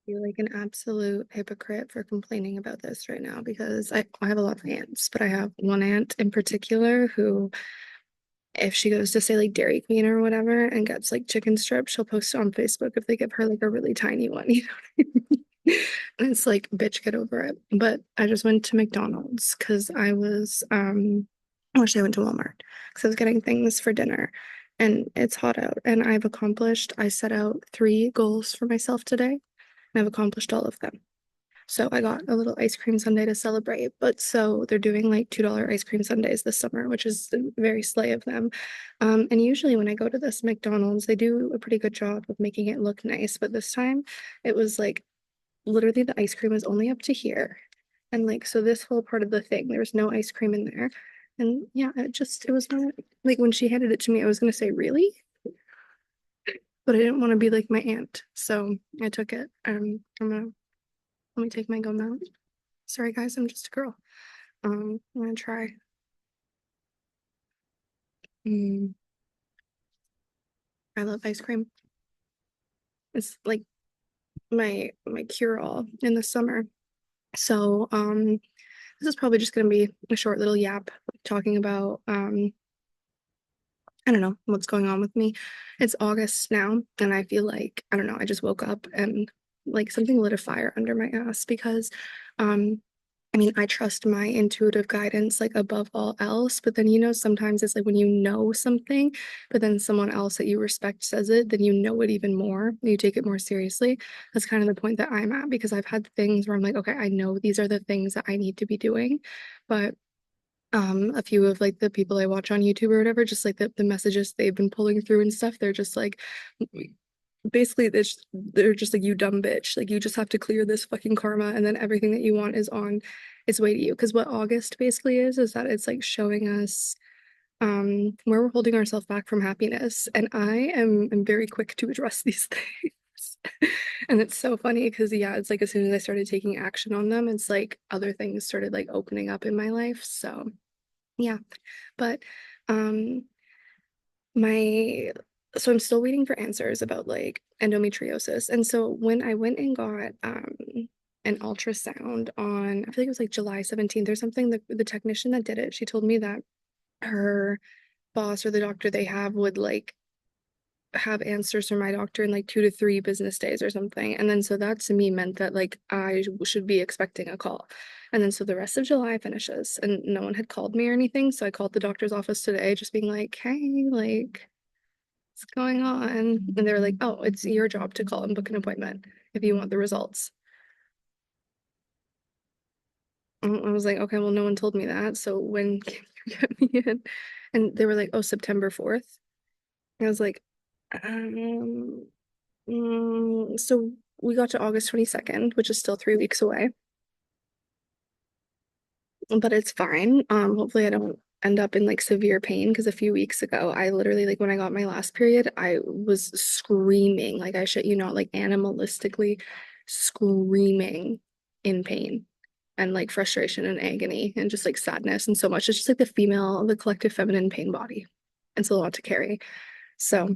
Feel like an absolute hypocrite for complaining about this right now because I have a lot of aunts, but I have one aunt in particular who, if she goes to say like Dairy Queen or whatever and gets like chicken strips, she'll post it on Facebook if they give her like a really tiny one, you know what I mean? And it's like, bitch, get over it. But I just went to McDonald's because I wish I went to Walmart because I was getting things for dinner and it's hot out and I set out 3 goals for myself today and I've accomplished all of them. So I got a little ice cream sundae to celebrate. But so they're doing like $2 ice cream sundaes this summer, which is very slay of them. And usually when I go to this McDonald's, they do a pretty good job of making it look nice. But this time it was like literally the ice cream was only up to here. And like, so this whole part of the thing, there was no ice cream in there. And yeah, it was not like when she handed it to me, I was gonna say, really? But I didn't want to be like my aunt. So I took it. Let me take my gum out. Sorry, guys, I'm just a girl. I'm gonna try. Mm, I love ice cream. It's like my cure-all in the summer. So, this is probably just gonna be a short little yap talking about I don't know what's going on with me. It's August now, and I feel like I don't know, I just woke up and like something lit a fire under my ass because um I mean, I trust my intuitive guidance like above all else, but then sometimes it's like when you know something, but then someone else that you respect says it, then you know it even more. You take it more seriously. That's kind of the point that I'm at because I've had things where I'm like, okay, I know these are the things that I need to be doing, but a few of like the people I watch on YouTube or whatever, just like the messages they've been pulling through and stuff, they're just like basically they're just like you dumb bitch. Like you just have to clear this fucking karma and then everything that you want is on its way to you. Because what August basically is that it's like showing us where we're holding ourselves back from happiness. And I'm very quick to address these things. And it's so funny because yeah, it's like as soon as I started taking action on them, it's like other things started like opening up in my life. So yeah, but um my so I'm still waiting for answers about like endometriosis. And so when I went and got an ultrasound on I feel like it was like July 17th or something, the technician that did it, she told me that her boss or the doctor they have would like have answers from my doctor in like 2 to 3 business days or something. And then so that to me meant that like I should be expecting a call. And then so the rest of July finishes and no one had called me or anything. So I called the doctor's office today, just being like, hey, like, what's going on? And they were like, oh, it's your job to call and book an appointment if you want the results. And I was like, okay, well, no one told me that. So when can you get me in? And they were like, oh, September 4th. I was like, um, so we got to August 22nd, which is still 3 weeks away, but it's fine. Hopefully I don't end up in like severe pain because a few weeks ago, I literally like when I got my last period, I was screaming, like I shit you not, like animalistically screaming in pain and like frustration and agony and just like sadness and so much. It's just like the collective feminine pain body. It's a lot to carry. So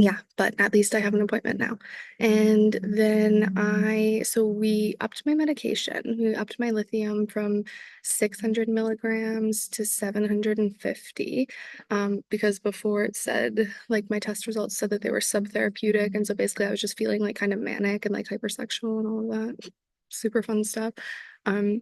yeah, but at least I have an appointment now. And then so we upped my medication. We upped my lithium from 600 milligrams to 750. Because before it said, like my test results said that they were subtherapeutic. And so basically I was just feeling like kind of manic and like hypersexual and all of that super fun stuff. Um,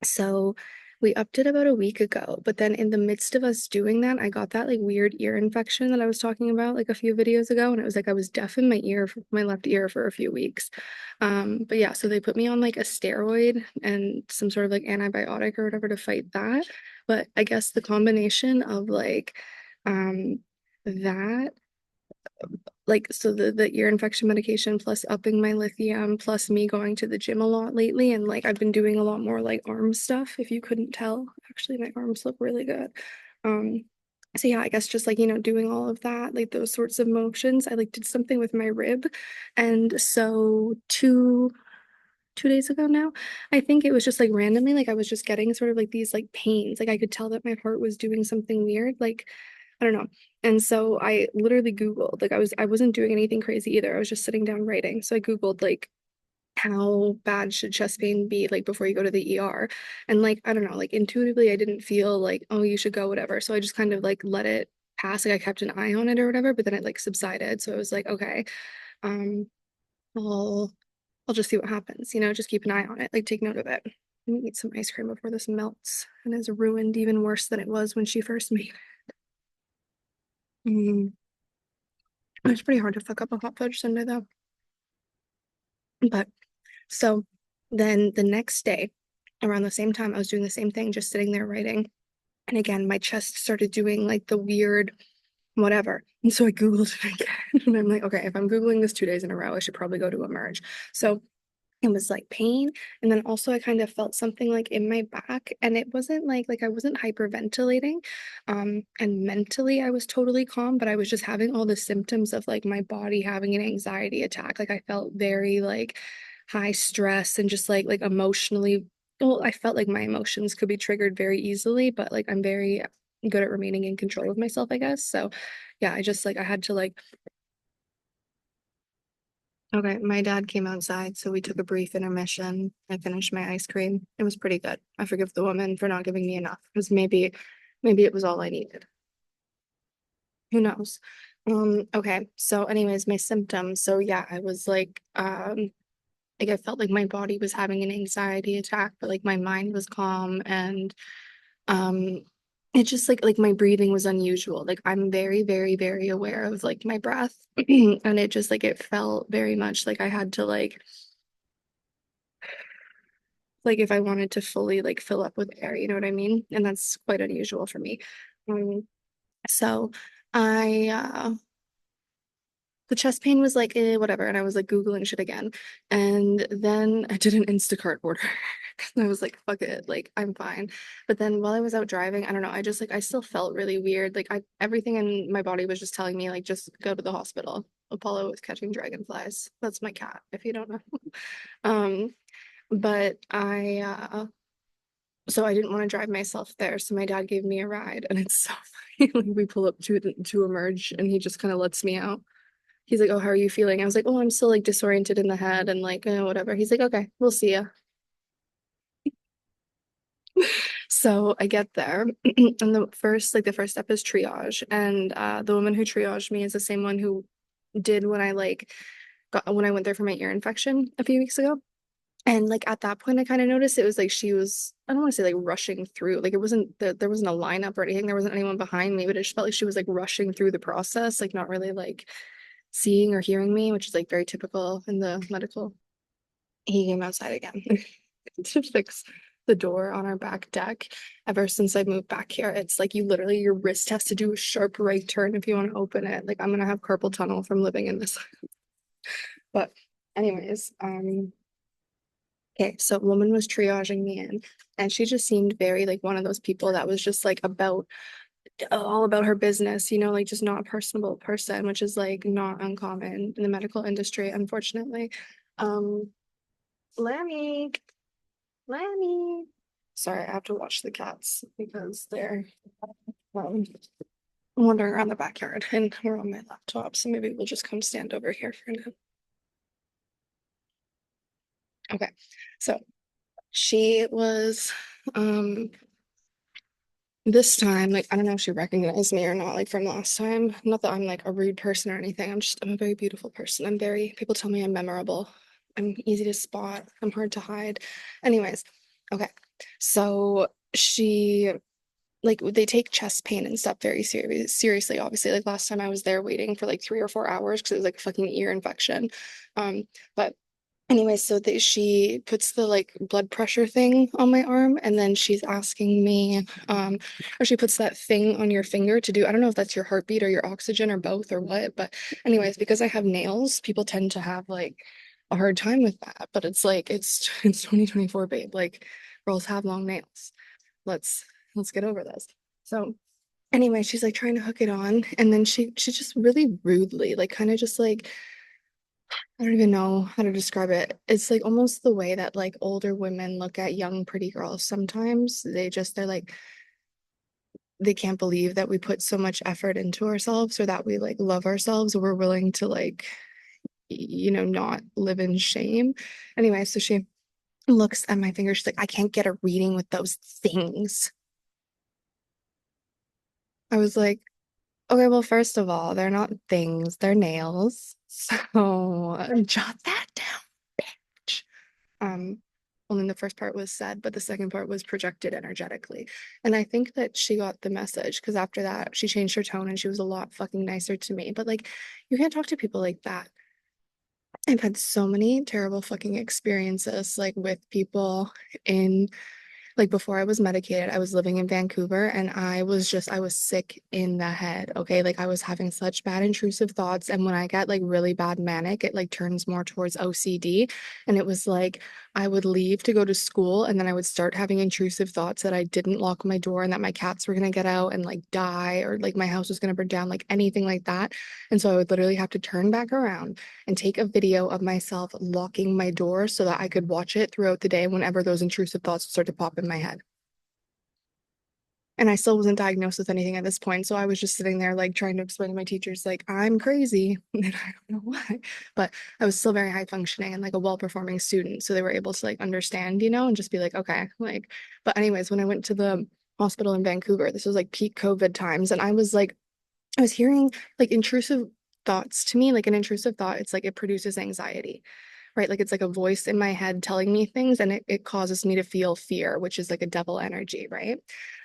so we upped it about a week ago, but then in the midst of us doing that, I got that like weird ear infection that I was talking about like a few videos ago, and it was like I was deaf in my left ear for a few weeks. But yeah, so they put me on like a steroid and some sort of like antibiotic or whatever to fight that. But I guess the combination of like um that like so the ear infection medication plus upping my lithium plus me going to the gym a lot lately and like I've been doing a lot more like arm stuff if you couldn't tell. Actually, my arms look really good. Um so yeah, I guess just like doing all of that, like those sorts of motions. I like did something with my rib. And so 2 days ago now, I think it was just like randomly, like I was just getting sort of like these like pains. Like I could tell that my heart was doing something weird. Like I don't know. And so I literally Googled, like I wasn't doing anything crazy either. I was just sitting down writing. So I Googled like how bad should chest pain be like before you go to the ER? And like, I don't know, like intuitively, I didn't feel like, oh, you should go, whatever. So I just kind of like let it pass. Like I kept an eye on it or whatever, but then it like subsided. So I was like, okay, um, I'll I'll just see what happens, just keep an eye on it, like take note of it. Let me eat some ice cream before this melts and is ruined even worse than it was when she first made it. It's pretty hard to fuck up a hot fudge sundae though. But so then the next day, around the same time, I was doing the same thing, just sitting there writing. And again, my chest started doing like the weird whatever. And so I Googled it again. And I'm like, okay, if I'm Googling this 2 days in a row, I should probably go to Emerge. So it was like pain, and then also I kind of felt something like in my back, and it wasn't like I wasn't hyperventilating, and mentally I was totally calm, but I was just having all the symptoms of like my body having an anxiety attack. Like I felt very like high stress and just like emotionally, well, I felt like my emotions could be triggered very easily, but like I'm very good at remaining in control of myself, I guess. So yeah, I just like I had to like, okay, my dad came outside, so we took a brief intermission. I finished my ice cream. It was pretty good. I forgive the woman for not giving me enough because maybe it was all I needed. Who knows? Okay. So anyways, my symptoms. So yeah, I was like I felt like my body was having an anxiety attack, but like my mind was calm and um it just like my breathing was unusual. Like I'm very, very, very aware of like my breath. And it just like it felt very much like I had to like if I wanted to fully like fill up with air, you know what I mean? And that's quite unusual for me. Um, so I the chest pain was like whatever, and I was like Googling shit again. And then I did an Instacart order. I was like, fuck it, like I'm fine. But then while I was out driving, I don't know, I just like I still felt really weird. Like I everything in my body was just telling me like just go to the hospital. Apollo was catching dragonflies. That's my cat, if you don't know. Um, but so I didn't want to drive myself there. So my dad gave me a ride, and it's so funny. Like we pull up to Emerge, and he just kind of lets me out. He's like, "Oh, how are you feeling?" I was like, "Oh, I'm still like disoriented in the head and like whatever." He's like, "Okay, we'll see ya." So I get there, and the first step is triage, and the woman who triaged me is the same one who did when I like got when I went there for my ear infection a few weeks ago. And like at that point, I kind of noticed it was like she was, I don't want to say like rushing through. Like it wasn't there wasn't a lineup or anything. There wasn't anyone behind me, but it just felt like she was like rushing through the process, like not really like seeing or hearing me, which is like very typical in the medical. He came outside again to fix the door on our back deck. Ever since I moved back here, it's like you literally your wrist has to do a sharp right turn if you want to open it. Like I'm gonna have carpal tunnel from living in this. But anyways, okay, so a woman was triaging me in, and she just seemed very like one of those people that was just like about all about her business, like just not a personable person, which is like not uncommon in the medical industry, unfortunately. Um, Lammy, Lammy. Sorry, I have to watch the cats because they're um, wandering around the backyard, and we're on my laptop, so maybe we'll just come stand over here for now. Okay, so she was um this time, like, I don't know if she recognized me or not, like from last time. Not that I'm like a rude person or anything. I'm a very beautiful person. People tell me I'm memorable. I'm easy to spot. I'm hard to hide. Anyways, okay. So she, like, they take chest pain and stuff very seriously, obviously. Like last time I was there waiting for like 3 or 4 hours because it was like a fucking ear infection. But anyway, so she puts the like blood pressure thing on my arm, and then she's asking me, or she puts that thing on your finger to do, I don't know if that's your heartbeat or your oxygen or both or what, but anyways, because I have nails, people tend to have like a hard time with that. But it's like it's 2024, babe. Like girls have long nails. Let's let's get over this. So anyway, she's like trying to hook it on, and then she just really rudely, like kind of just like I don't even know how to describe it. It's like almost the way that like older women look at young pretty girls sometimes. They're like they can't believe that we put so much effort into ourselves or that we like love ourselves or we're willing to like not live in shame. Anyway, so she looks at my finger. She's like, I can't get a reading with those things. I was like, okay, well, first of all, they're not things, they're nails. So jot that down, bitch. Um, only the first part was said, but the second part was projected energetically. And I think that she got the message because after that, she changed her tone and she was a lot fucking nicer to me. But like, you can't talk to people like that. I've had so many terrible fucking experiences like with people in like before I was medicated, I was living in Vancouver and I was sick in the head. Okay. Like I was having such bad intrusive thoughts. And when I get like really bad manic, it like turns more towards OCD. And it was like I would leave to go to school and then I would start having intrusive thoughts that I didn't lock my door and that my cats were going to get out and like die or like my house was going to burn down, like anything like that. And so I would literally have to turn back around and take a video of myself locking my door so that I could watch it throughout the day whenever those intrusive thoughts start to pop in my head. And I still wasn't diagnosed with anything at this point. So I was just sitting there, like, trying to explain to my teachers, like, I'm crazy. And I don't know why. But I was still very high functioning and like a well-performing student. So they were able to like understand, and just be like, okay. Like, but anyways, when I went to the hospital in Vancouver, this was like peak COVID times. And I was hearing like intrusive thoughts to me, like an intrusive thought, it's like it produces anxiety, right? Like it's like a voice in my head telling me things and it causes me to feel fear, which is like a devil energy, right?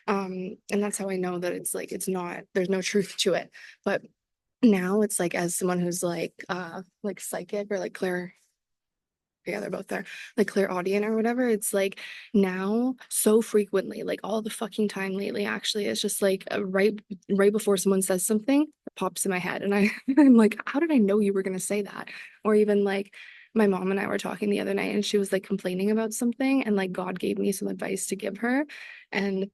And that's how I know that it's like it's not, there's no truth to it. But now it's like as someone who's like psychic or like clear, yeah, they're both there, like clairaudient or whatever. It's like now so frequently, like all the fucking time lately, actually, it's just like right before someone says something, it pops in my head, and I'm like, how did I know you were gonna say that? Or even like my mom and I were talking the other night, and she was like complaining about something, and like God gave me some advice to give her, and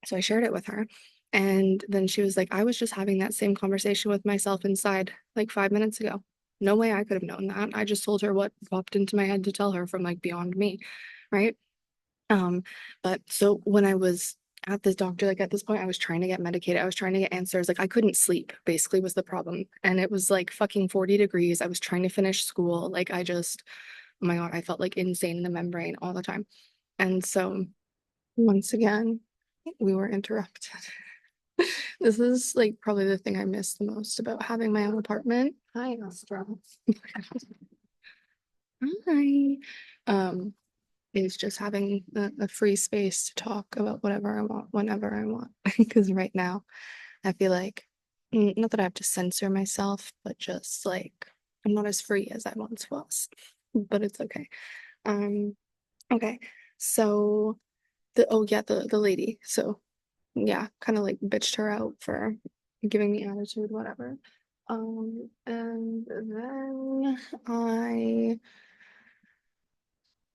so I shared it with her. And then she was like, I was just having that same conversation with myself inside like 5 minutes ago. No way I could have known that. I just told her what popped into my head to tell her from like beyond me. Right. Um, but so when I was at this doctor, like at this point, I was trying to get medicated. I was trying to get answers. Like I couldn't sleep, basically, was the problem. And it was like fucking 40 degrees. I was trying to finish school. Like I just, oh my God, I felt like insane in the membrane all the time. And so once again, we were interrupted. This is like probably the thing I miss the most about having my own apartment. Hi, Astra. Hi. Um, is just having a free space to talk about whatever I want, whenever I want. Because right now, I feel like not that I have to censor myself, but just like I'm not as free as I once was. But it's okay. Um, okay. So the lady. So yeah, kind of like bitched her out for giving me attitude, whatever. And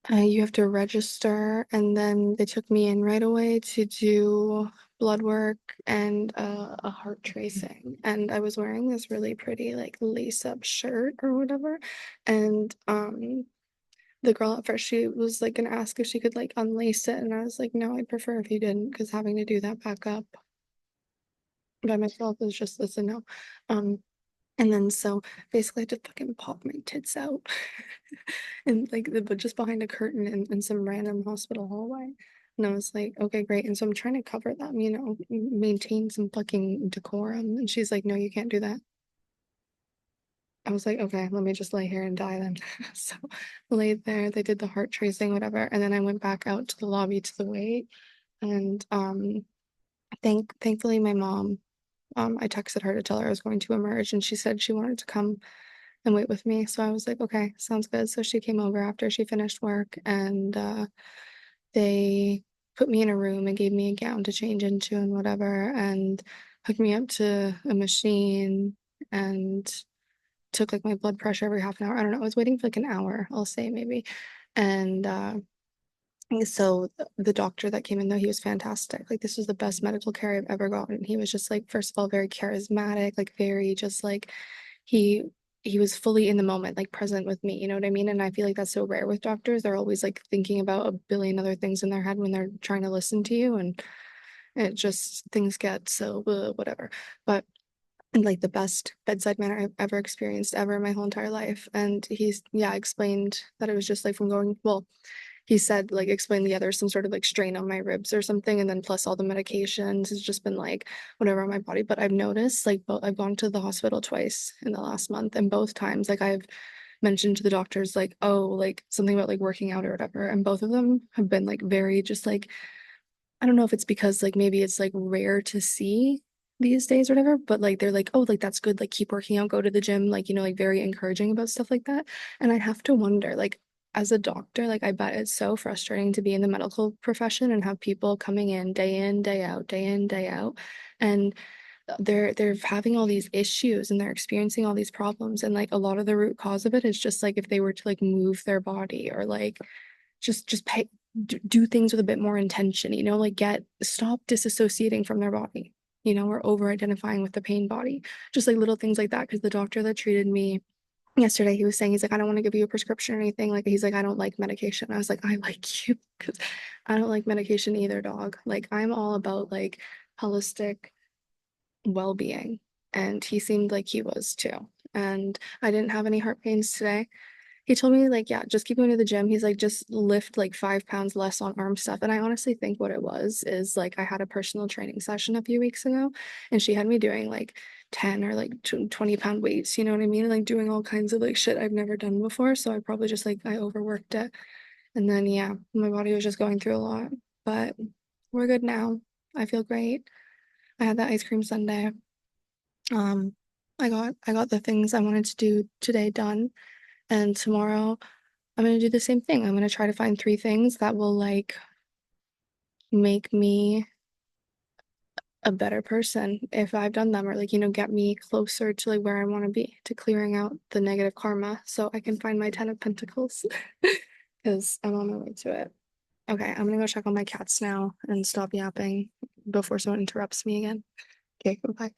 then you have to register, and then they took me in right away to do blood work and a heart tracing. And I was wearing this really pretty like lace-up shirt or whatever, and the girl at first she was like gonna ask if she could like unlace it, and I was like, no, I'd prefer if you didn't, because having to do that back up by myself is just it's a no. Um, and then so basically I had to fucking pop my tits out and like but just behind a curtain in some random hospital hallway. And I was like, okay, great. And so I'm trying to cover them, maintain some fucking decorum. And she's like, no, you can't do that. I was like, okay, let me just lay here and die then. So I laid there, they did the heart tracing, whatever. And then I went back out to the lobby to the wait. And thankfully my mom, I texted her to tell her I was going to emerge, and she said she wanted to come and wait with me. So I was like, okay, sounds good. So she came over after she finished work, and they put me in a room and gave me a gown to change into and whatever, and hooked me up to a machine and took like my blood pressure every half an hour. I don't know. I was waiting for like an hour, I'll say maybe. And so the doctor that came in though, he was fantastic. Like this was the best medical care I've ever gotten. He was just like, first of all, very charismatic, like very just like he he was fully in the moment, like present with me, you know what I mean? And I feel like that's so rare with doctors. They're always like thinking about a billion other things in their head when they're trying to listen to you, and it just things get so whatever. But and like the best bedside manner I've ever experienced ever in my whole entire life. And he's, yeah, explained that it was just like from going, well, he said like explained the other some sort of like strain on my ribs or something, and then plus all the medications has just been like whatever on my body. But I've noticed like I've gone to the hospital twice in the last month, and both times like I've mentioned to the doctors like, oh, like something about like working out or whatever, and both of them have been like very just like, I don't know if it's because like maybe it's like rare to see these days or whatever, but like they're like, oh, like that's good, like keep working out, go to the gym, like, you know, like very encouraging about stuff like that. And I have to wonder, like, as a doctor, like I bet it's so frustrating to be in the medical profession and have people coming in, day out, day in, day out, and they're having all these issues and they're experiencing all these problems. And like a lot of the root cause of it is just like if they were to like move their body or like just pay do things with a bit more intention, you know, like get stop disassociating from their body, you know, or over identifying with the pain body, just like little things like that. Because the doctor that treated me yesterday, he was saying, he's like, I don't want to give you a prescription or anything, like he's like, I don't like medication. I was like, I like you because I don't like medication either, dog. Like I'm all about like holistic well-being, and he seemed like he was too. And I didn't have any heart pains today. He told me like, yeah, just keep going to the gym. He's like, just lift like 5 pounds less on arm stuff. And I honestly think what it was is like I had a personal training session a few weeks ago, and she had me doing like 10 or like 20-pound weights, you know what I mean? Like doing all kinds of like shit I've never done before. So I probably just like I overworked it. And then yeah, my body was just going through a lot. But we're good now. I feel great. I had that ice cream sundae. Um, I got the things I wanted to do today done. And tomorrow I'm gonna do the same thing. I'm gonna try to find 3 things that will like make me a better person if I've done them, or like, you know, get me closer to like where I want to be, to clearing out the negative karma so I can find my 10 of Pentacles because I'm on my way to it. Okay, I'm gonna go check on my cats now and stop yapping before someone interrupts me again. Okay, goodbye.